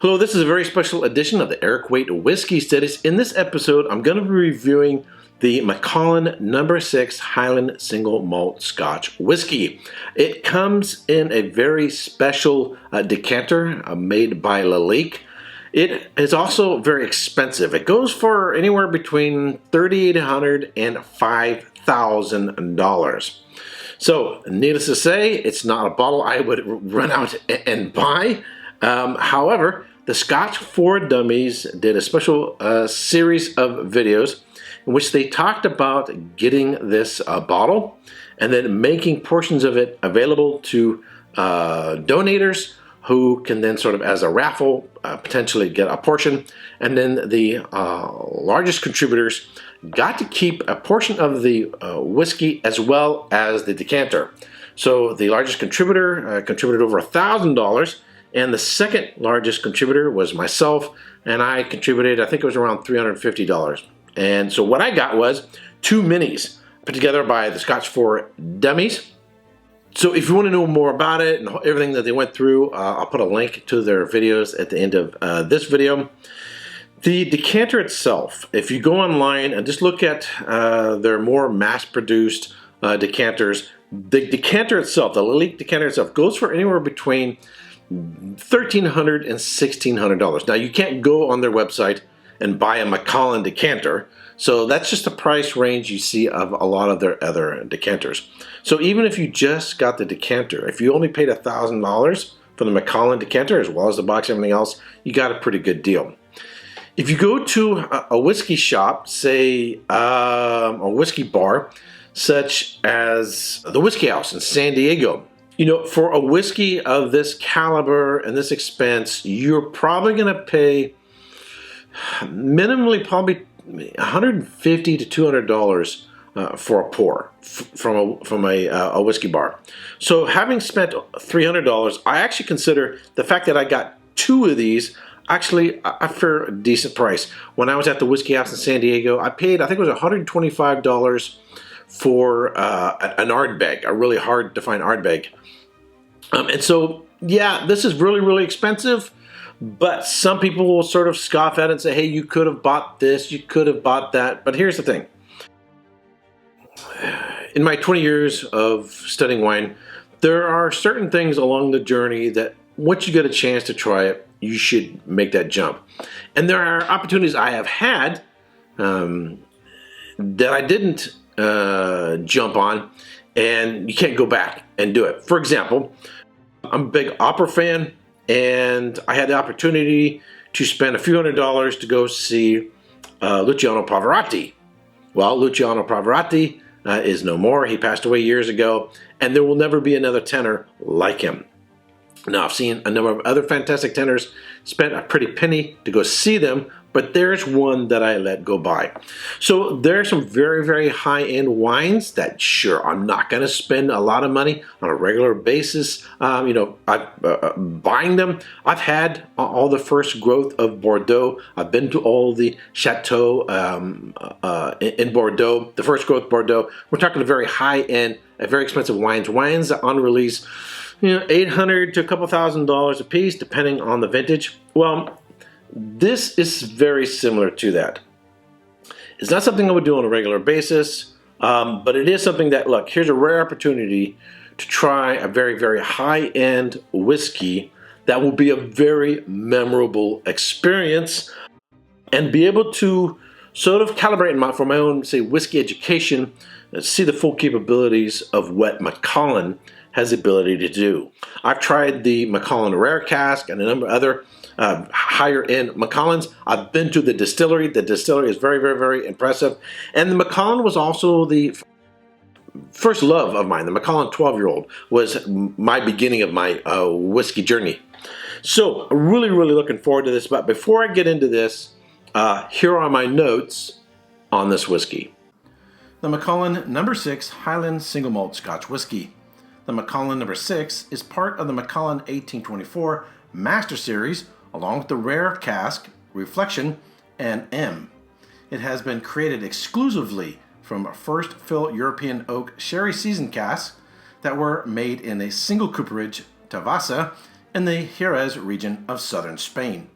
Hello, this is a very special edition of the Erik Wait Whiskey Studies. In this episode, I'm going to be reviewing the Macallan No. 6 Highland Single Malt Scotch Whisky. It comes in a very special decanter made by Lalique. It is also very expensive. It goes for anywhere between $3,800 and $5,000. So, needless to say, it's not a bottle I would run out and buy. However, the Scotch for Dummies did a special series of videos in which they talked about getting this bottle and then making portions of it available to donators who can then sort of as a raffle potentially get a portion, and then the largest contributors got to keep a portion of the whiskey as well as the decanter. So the largest contributor contributed over $1,000, and the second largest contributor was myself, and I contributed, I think it was around $350. And so what I got was two minis put together by the Scotch for Dummies. So if you want to know more about it and everything that they went through, I'll put a link to their videos at the end of this video. The decanter itself, if you go online and just look at their more mass-produced decanters, the decanter itself, the Lalique decanter itself, goes for anywhere between $1,300 and $1,600. Now you can't go on their website and buy a Macallan decanter, so that's just the price range you see of a lot of their other decanters. So even if you just got the decanter, if you only paid $1,000 for the Macallan decanter as well as the box and everything else, you got a pretty good deal. If you go to a whiskey shop, say a whiskey bar, such as the Whiskey House in San Diego, you know, for a whiskey of this caliber and this expense, you're probably going to pay minimally probably $150 to $200 for a pour from a whiskey bar. So having spent $300, I actually consider the fact that I got two of these actually a fair decent price. When I was at the Whiskey House in San Diego, I paid, I think it was $125 for an Ardbeg, a really hard to find Ardbeg. And so, yeah, this is really, really expensive, but some people will sort of scoff at it and say, hey, you could have bought this, you could have bought that. But here's the thing. In my 20 years of studying wine, there are certain things along the journey that once you get a chance to try it, you should make that jump. And there are opportunities I have had that I didn't jump on, and you can't go back and do it. For example, I'm a big opera fan, and I had the opportunity to spend a few $100s to go see Luciano Pavarotti. Well, Luciano Pavarotti is no more. He passed away years ago, and there will never be another tenor like him. Now, I've seen a number of other fantastic tenors, spent a pretty penny to go see them, but there's one that I let go by. So there are some very, very high-end wines that, sure, I'm not going to spend a lot of money on a regular basis. Buying them. I've had all the first growth of Bordeaux. I've been to all the chateaux in Bordeaux, the first growth Bordeaux. We're talking a very high-end, very expensive wines. Wines on release, $800 to a couple $1,000s a piece, depending on the vintage. Well, this is very similar to that. It's not something I would do on a regular basis, but it is something that, look, here's a rare opportunity to try a very, very high-end whiskey that will be a very memorable experience and be able to sort of calibrate for my own, say, whiskey education, see the full capabilities of what Macallan has the ability to do. I've tried the Macallan Rare Cask and a number of other higher-end Macallans. I've been to the distillery. The distillery is very, very, very impressive. And the Macallan was also the first love of mine. The Macallan 12-year-old was my beginning of my whiskey journey. So, really, really looking forward to this. But before I get into this, here are my notes on this whiskey. The Macallan No. 6 Highland Single Malt Scotch Whisky. The Macallan No. 6 is part of the Macallan 1824 Master Series, along with the Rare Cask, Reflection, and M. It has been created exclusively from first fill European oak sherry seasoned casks that were made in a single cooperage Tavasa in the Jerez region of southern Spain.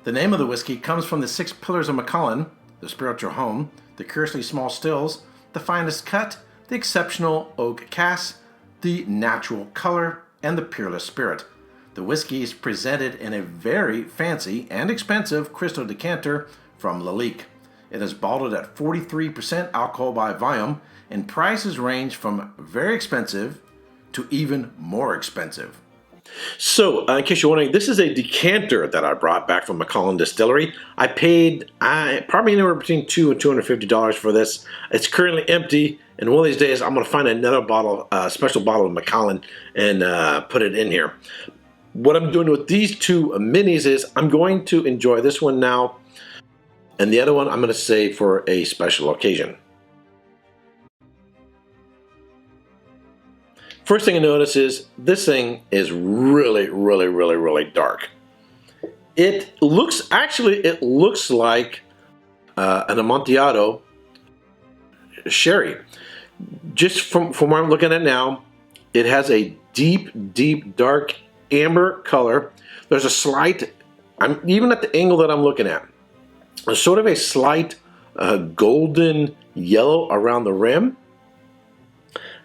The name of the whiskey comes from the 6 pillars of Macallan, the spiritual home, the curiously small stills, the finest cut, the exceptional oak cask, the natural color, and the peerless spirit. The whiskey is presented in a very fancy and expensive crystal decanter from Lalique. It is bottled at 43% alcohol by volume, and prices range from very expensive to even more expensive. So, in case you're wondering, this is a decanter that I brought back from Macallan Distillery. I paid probably anywhere between $200 and $250 for this. It's currently empty, and one of these days I'm going to find another bottle, special bottle of Macallan, and put it in here. What I'm doing with these 2 minis is I'm going to enjoy this one now, and the other one I'm going to save for a special occasion. First thing I notice is this thing is really dark. It looks like an Amontillado sherry. Just from where I'm looking at now, it has a deep dark amber color. There's a slight, even at the angle that I'm looking at, there's sort of a slight golden yellow around the rim.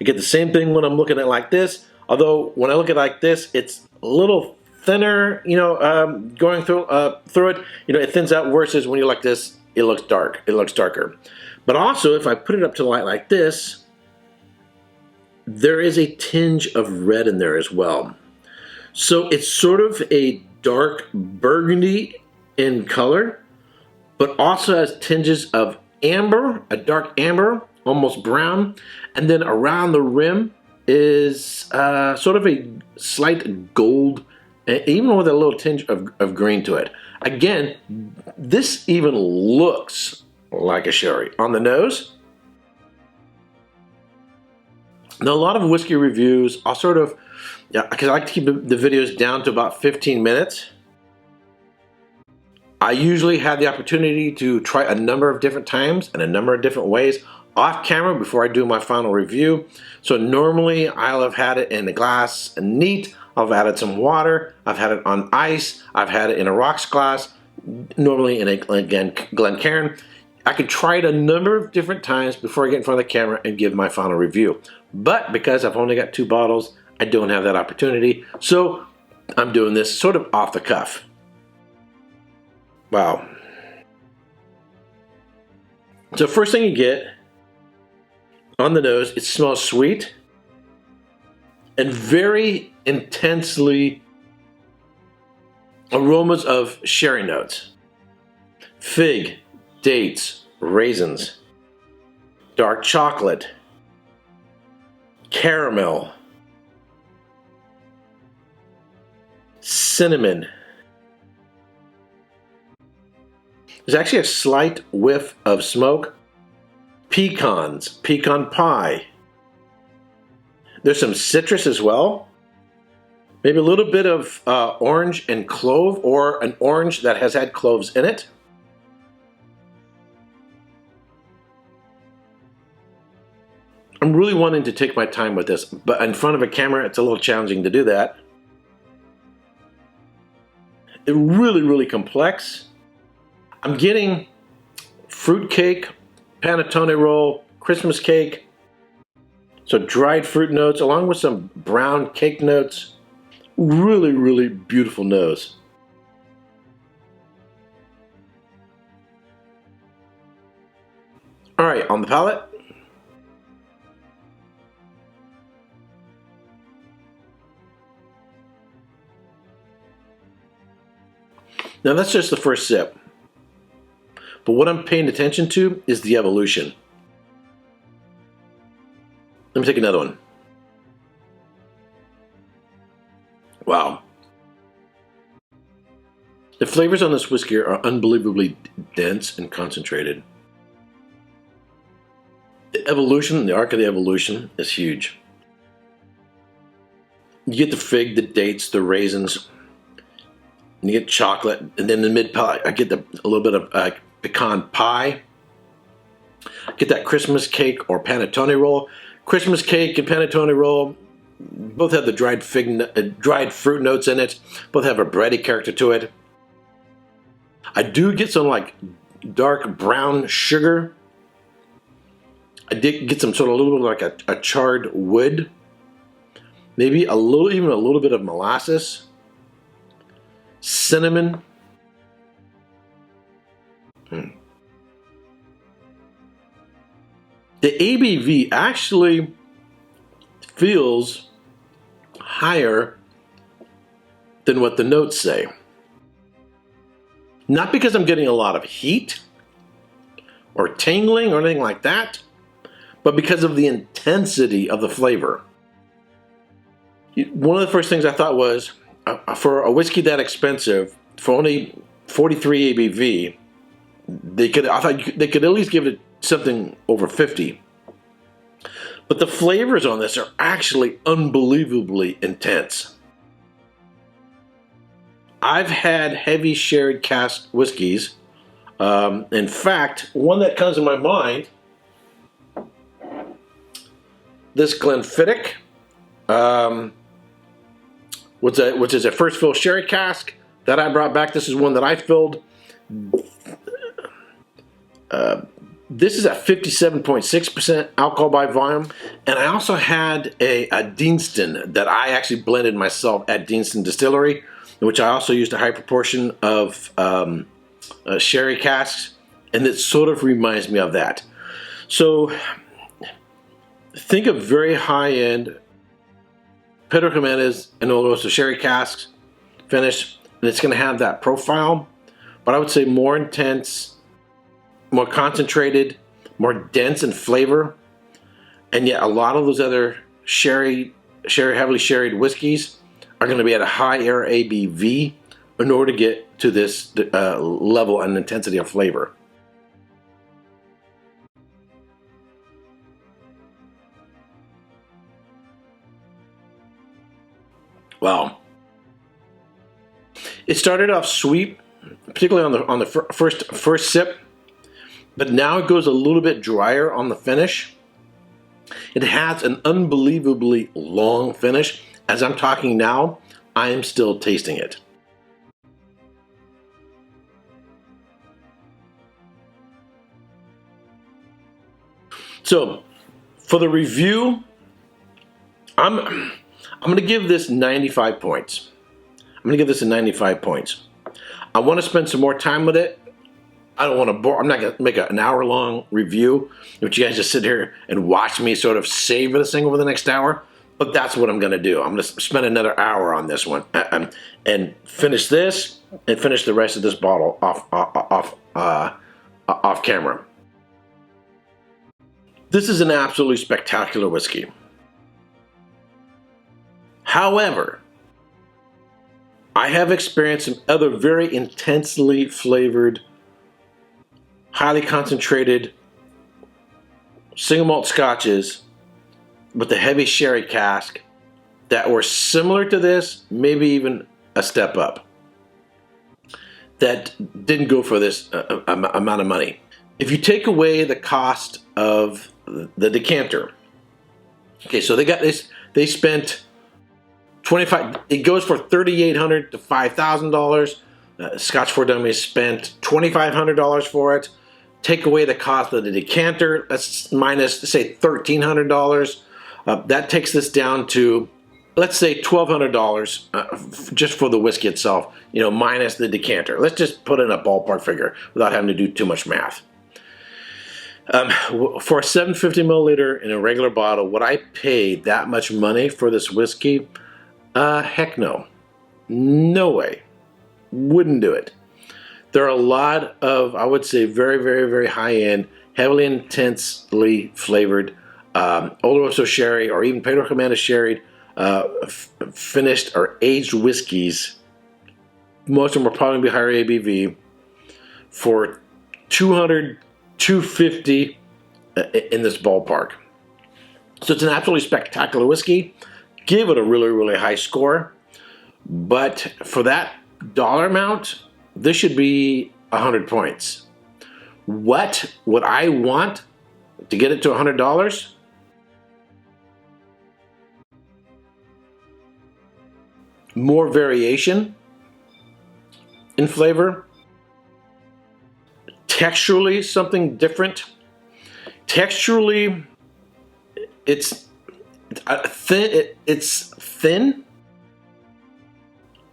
I get the same thing when I'm looking at it like this, although when I look at it like this, it's a little thinner, going through it. It thins out versus when you're like this, it looks dark. It looks darker. But also, if I put it up to light like this, there is a tinge of red in there as well. So it's sort of a dark burgundy in color, but also has tinges of amber, a dark amber, almost brown, and then around the rim is sort of a slight gold, even with a little tinge of green to it. Again, this even looks like a sherry. On the nose, now a lot of whiskey reviews, I'll sort of, because I like to keep the videos down to about 15 minutes. I usually have the opportunity to try a number of different times and a number of different ways off camera before I do my final review. So normally I'll have had it in a glass neat, I've added some water, I've had it on ice, I've had it in a rocks glass, normally in a Glencairn. I could try it a number of different times before I get in front of the camera and give my final review. But because I've only got 2 bottles, I don't have that opportunity. So I'm doing this sort of off the cuff. Wow. So first thing you get on the nose, it smells sweet and very intensely aromas of sherry notes. Fig, dates, raisins, dark chocolate, caramel, cinnamon. There's actually a slight whiff of smoke. Pecans, pecan pie. There's some citrus as well. Maybe a little bit of orange and clove, or an orange that has had cloves in it. I'm really wanting to take my time with this, but in front of a camera, it's a little challenging to do that. It's really complex. I'm getting fruit cake, panettone roll, Christmas cake, so dried fruit notes along with some brown cake notes. Really beautiful nose. All right, on the palate. Now that's just the first sip. But what I'm paying attention to is the evolution. Let me take another one. Wow. The flavors on this whiskey are unbelievably dense and concentrated. The evolution, the arc of the evolution is huge. You get the fig, the dates, the raisins, and you get chocolate, and then in the mid palate, I get a little bit of pecan pie. I get that Christmas cake or panettone roll. Christmas cake and panettone roll both have the dried fruit notes in it. Both have a bready character to it. I do get some like dark brown sugar. I did get some sort of a little bit like a charred wood. Maybe even a little bit of molasses. Cinnamon. The ABV actually feels higher than what the notes say. Not because I'm getting a lot of heat or tingling or anything like that, but because of the intensity of the flavor. One of the first things I thought was, for a whiskey that expensive, for only 43 ABV, I thought they could at least give it something over 50. But the flavors on this are actually unbelievably intense. I've had heavy sherry cask whiskeys. In fact, one that comes to my mind, this Glenfiddich, which is a first fill sherry cask that I brought back. This is one that I filled. This is at 57.6% alcohol by volume. And I also had a Deanston that I actually blended myself at Deanston Distillery, in which I also used a high proportion of sherry casks, and it sort of reminds me of that. So think of very high-end Pedro Jimenez and Oloroso sherry casks finish, and it's going to have that profile, but I would say more intense, more concentrated, more dense in flavor, and yet a lot of those other heavily sherried whiskeys are going to be at a higher ABV in order to get to this level and intensity of flavor. Wow. It started off sweet, particularly on the first sip, but now it goes a little bit drier on the finish. It has an unbelievably long finish. As I'm talking now, I am still tasting it. So, for the review, I'm going to give this 95 points. I'm going to give this a 95 points. I want to spend some more time with it. I don't want to bore. I'm not going to make an hour-long review, which you guys just sit here and watch me sort of savor this thing over the next hour. But that's what I'm going to do. I'm going to spend another hour on this one and finish this and finish the rest of this bottle off camera. This is an absolutely spectacular whiskey. However, I have experienced some other very intensely flavored, highly concentrated single malt scotches with a heavy sherry cask that were similar to this, maybe even a step up, that didn't go for this amount of money. If you take away the cost of the decanter, okay, so they spent $25. It goes for $3,800 to $5,000. Scotch 4 Dummies spent $2,500 for it. Take away the cost of the decanter. That's minus, say, $1,300. That takes this down to, let's say, $1,200 just for the whiskey itself. Minus the decanter. Let's just put in a ballpark figure without having to do too much math. For a 750 milliliter in a regular bottle, would I pay that much money for this whiskey? Heck no. No way. Wouldn't do it. There are a lot of, I would say, very, very, very high-end, heavily intensely flavored Oloroso sherry or even Pedro Jimenez sherry finished or aged whiskeys. Most of them will probably be higher ABV for $200, $250 in this ballpark. So it's an absolutely spectacular whiskey. Give it a really, really high score. But for that dollar amount, this should be 100 points. What would I want to get it to $100? More variation in flavor. texturally something different. Texturally, it's thin. It's thin.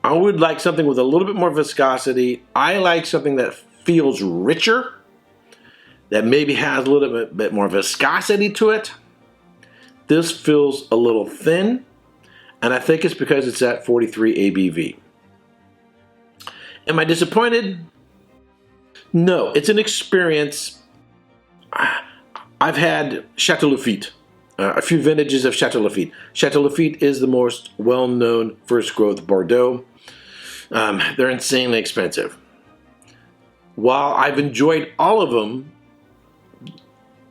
I would like something with a little bit more viscosity. I like something that feels richer, that maybe has a little bit more viscosity to it. This feels a little thin, and I think it's because it's at 43 ABV. Am I disappointed? No, it's an experience. I've had Chateau Lafite, a few vintages of Chateau Lafite. Chateau Lafite is the most well-known first growth Bordeaux. They're insanely expensive. While I've enjoyed all of them,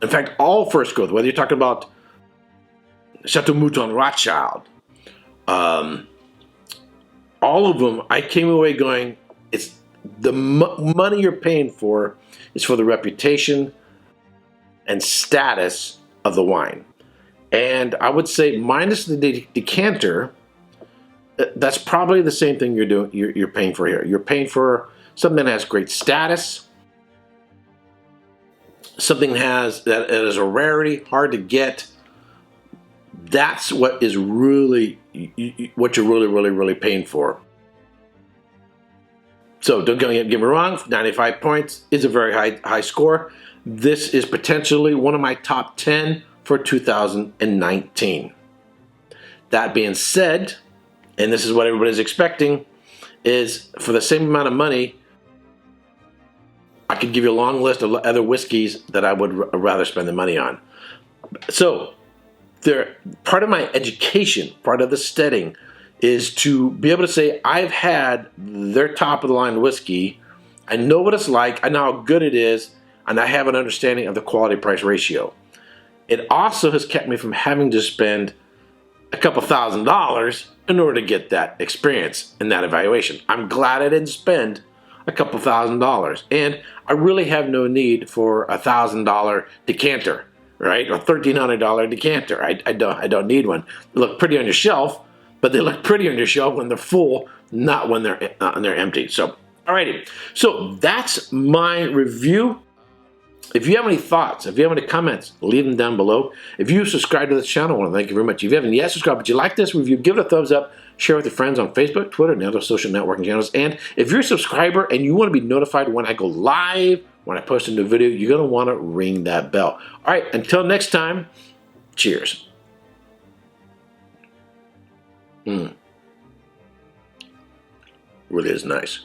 in fact, all first growth, whether you're talking about Chateau Mouton Rothschild, all of them, I came away going, it's the money you're paying for is for the reputation and status of the wine. And I would say minus the decanter, that's probably the same thing you're paying for here. You're paying for something that has great status, something that is a rarity, hard to get. That's what is really what you're really paying for. So don't get me wrong, 95 points is a very high score. This is potentially one of my top 10 for 2019. That being said, and this is what everybody's expecting, is for the same amount of money, I could give you a long list of other whiskeys that I would rather spend the money on. So, part of my education, part of the studying, is to be able to say, I've had their top of the line whiskey, I know what it's like, I know how good it is, and I have an understanding of the quality price ratio. It also has kept me from having to spend a couple $1,000s in order to get that experience and that evaluation. I'm glad I didn't spend a couple $1,000s, and I really have no need for a $1,000 decanter, right? Or $1,300 decanter. I don't need one. They look pretty on your shelf, but they look pretty on your shelf when they're full, not when they're empty. So, alrighty. So that's my review. If you have any thoughts, if you have any comments, leave them down below. If you subscribe to this channel, I want to thank you very much. If you haven't yet subscribed, but you like this review, give it a thumbs up, share with your friends on Facebook, Twitter, and other social networking channels. And if you're a subscriber and you want to be notified when I go live, when I post a new video, you're going to want to ring that bell. All right, until next time, cheers. Really is nice.